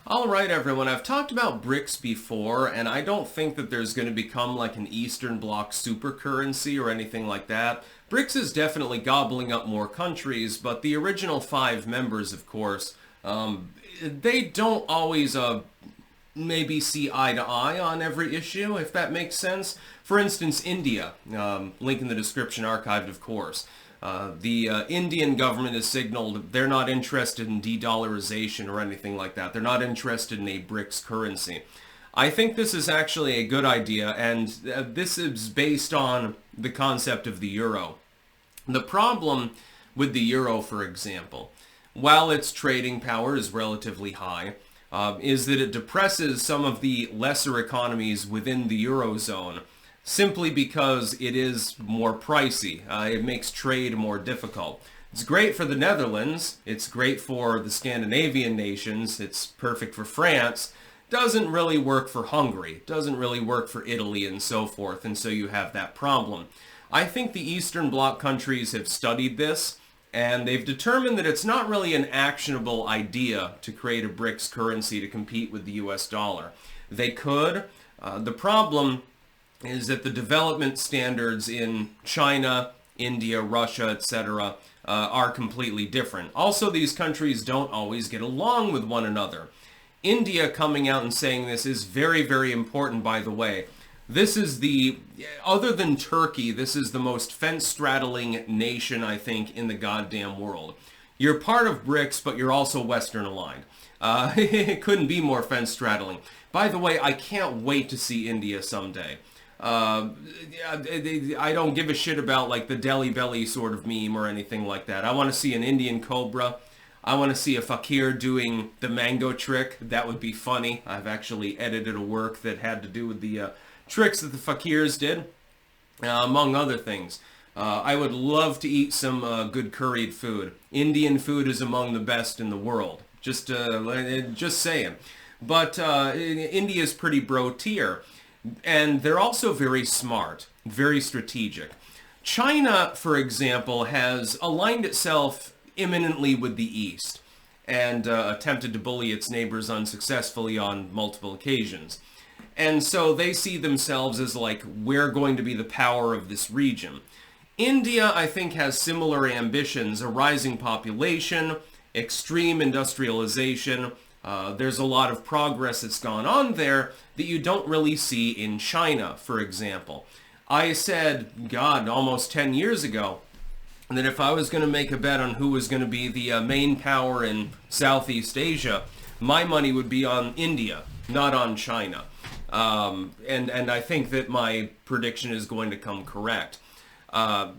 All right, everyone. I've talked about BRICS before, and I don't think that there's going to become like an Eastern Bloc super currency or anything like that. BRICS is definitely gobbling up more countries, but the original 5 members, of course, they don't always maybe see eye to eye on every issue, if that makes sense. For instance, India, link in the description, archived, of course. The Indian government has signaled they're not interested in de-dollarization or anything like that. They're not interested in a BRICS currency. I think this is actually a good idea, and this is based on the concept of the euro. The problem with the euro, for example, while its trading power is relatively high, is that it depresses some of the lesser economies within the eurozone, simply because it is more pricey. It makes trade more difficult. It's great for the Netherlands. It's great for the Scandinavian nations. It's perfect for France. Doesn't really work for Hungary. Doesn't really work for Italy and so forth. And so you have that problem. I think the Eastern Bloc countries have studied this, and they've determined that it's not really an actionable idea to create a BRICS currency to compete with the US dollar. They could. The problem is that the development standards in China, India, Russia, etc. Are completely different. Also, these countries don't always get along with one another. India coming out and saying this is very, very important, by the way. This is other than Turkey, this is the most fence-straddling nation, I think, in the goddamn world. You're part of BRICS, but you're also Western aligned. It couldn't be more fence-straddling. By the way, I can't wait to see India someday. I don't give a shit about like the Delhi Belly sort of meme or anything like that. I want to see an Indian cobra. I want to see a fakir doing the mango trick. That would be funny. I've actually edited a work that had to do with the tricks that the fakirs did, among other things. I would love to eat some good curried food. Indian food is among the best in the world. Just saying. But India is pretty bro-tier. And they're also very smart, very strategic. China, for example, has aligned itself imminently with the East and attempted to bully its neighbors unsuccessfully on multiple occasions. And so they see themselves as like, we're going to be the power of this region. India, I think, has similar ambitions, a rising population, extreme industrialization. There's a lot of progress that's gone on there that you don't really see in China, for example. I said, God, almost 10 years ago, that if I was going to make a bet on who was going to be the main power in Southeast Asia, my money would be on India, not on China. And I think that my prediction is going to come correct.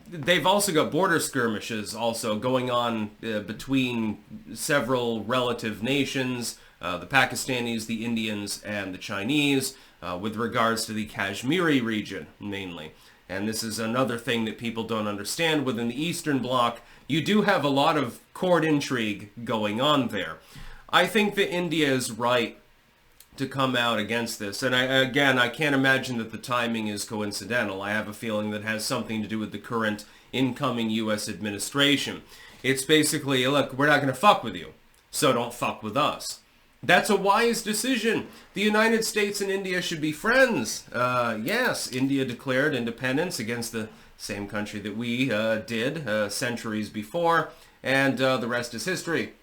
They've also got border skirmishes also going on between several relative nations, the Pakistanis, the Indians, and the Chinese, with regards to the Kashmiri region, mainly. And this is another thing that people don't understand. Within the Eastern Bloc, you do have a lot of court intrigue going on there. I think that India is right to come out against this. And I can't imagine that the timing is coincidental. I have a feeling that has something to do with the current incoming U.S. administration. It's basically, look, we're not going to fuck with you, so don't fuck with us. That's a wise decision. The United States and India should be friends. Yes, India declared independence against the same country that we did centuries before, and the rest is history.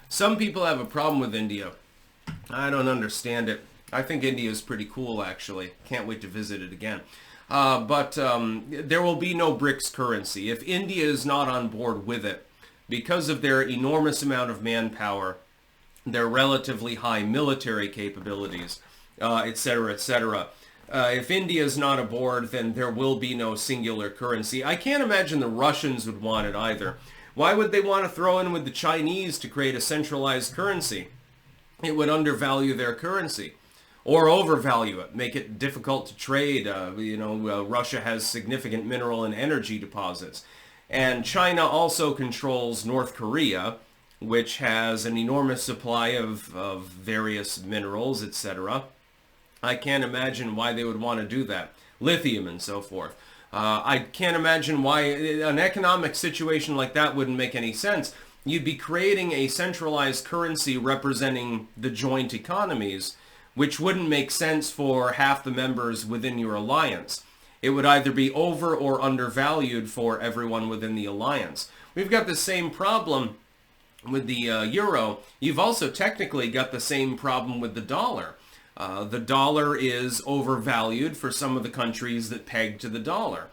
Some people have a problem with India. I don't understand it. I think India is pretty cool, actually. Can't wait to visit it again. But there will be no BRICS currency. If India is not on board with it, because of their enormous amount of manpower, their relatively high military capabilities, etc., etc., if India is not aboard, then there will be no singular currency. I can't imagine the Russians would want it either. Why would they want to throw in with the Chinese to create a centralized currency? It would undervalue their currency or overvalue it, make it difficult to trade. Russia has significant mineral and energy deposits. And China also controls North Korea, which has an enormous supply of various minerals, etc. I can't imagine why they would want to do that. Lithium and so forth. I can't imagine why an economic situation like that wouldn't make any sense. you'd be creating a centralized currency representing the joint economies, which wouldn't make sense for half the members within your alliance. It would either be over or undervalued for everyone within the alliance. We've got the same problem with the euro. You've also technically got the same problem with the dollar. The dollar is overvalued for some of the countries that peg to the dollar.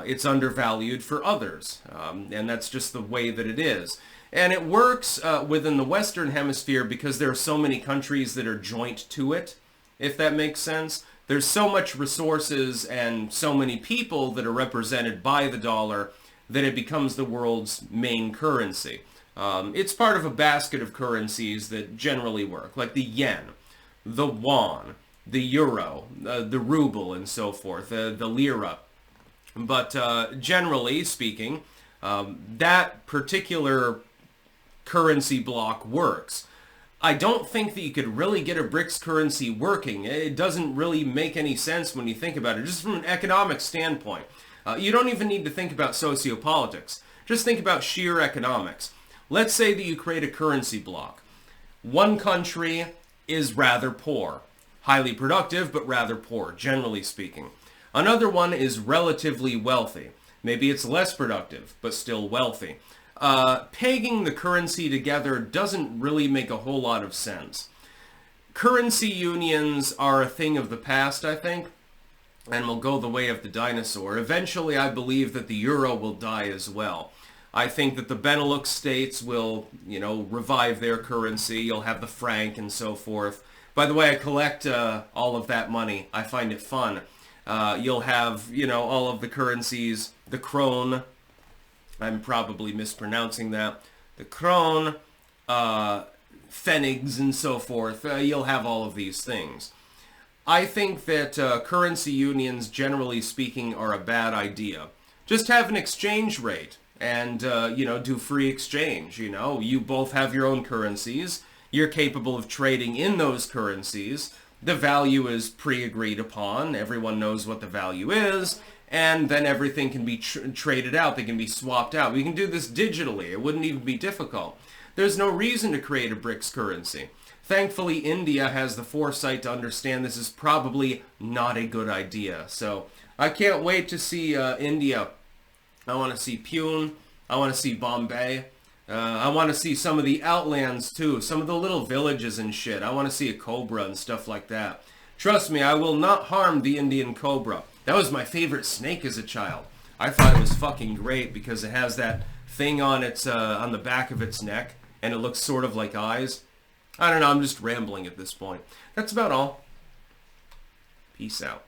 It's undervalued for others, and that's just the way that it is. And it works within the Western Hemisphere because there are so many countries that are joint to it, if that makes sense. There's so much resources and so many people that are represented by the dollar that it becomes the world's main currency. It's part of a basket of currencies that generally work, like the yen, the won, the euro, the ruble, and so forth, the lira. But generally speaking, that particular currency block works. I don't think that you could really get a BRICS currency working. It doesn't really make any sense when you think about it, just from an economic standpoint. You don't even need to think about sociopolitics. Just think about sheer economics. Let's say that you create a currency block. One country is rather poor. Highly productive, but rather poor, generally speaking. Another one is relatively wealthy. Maybe it's less productive, but still wealthy. Pegging the currency together doesn't really make a whole lot of sense. Currency unions are a thing of the past, I think, and will go the way of the dinosaur. Eventually, I believe that the euro will die as well. I think that the Benelux states will, revive their currency. You'll have the franc and so forth. By the way, I collect all of that money. I find it fun. You'll have, all of the currencies, the krone. I'm probably mispronouncing that. The krone, pfennigs, and so forth. You'll have all of these things. I think that currency unions, generally speaking, are a bad idea. Just have an exchange rate and, do free exchange. You both have your own currencies. You're capable of trading in those currencies. The value is pre-agreed upon. Everyone knows what the value is. And then everything can be traded out. They can be swapped out. We can do this digitally. It wouldn't even be difficult. There's no reason to create a BRICS currency. Thankfully, India has the foresight to understand this is probably not a good idea. So I can't wait to see India. I want to see Pune. I want to see Bombay. I want to see some of the outlands too. Some of the little villages and shit. I want to see a cobra and stuff like that. Trust me, I will not harm the Indian cobra. That was my favorite snake as a child. I thought it was fucking great because it has that thing on its on the back of its neck, and it looks sort of like eyes. I don't know, I'm just rambling at this point. That's about all. Peace out.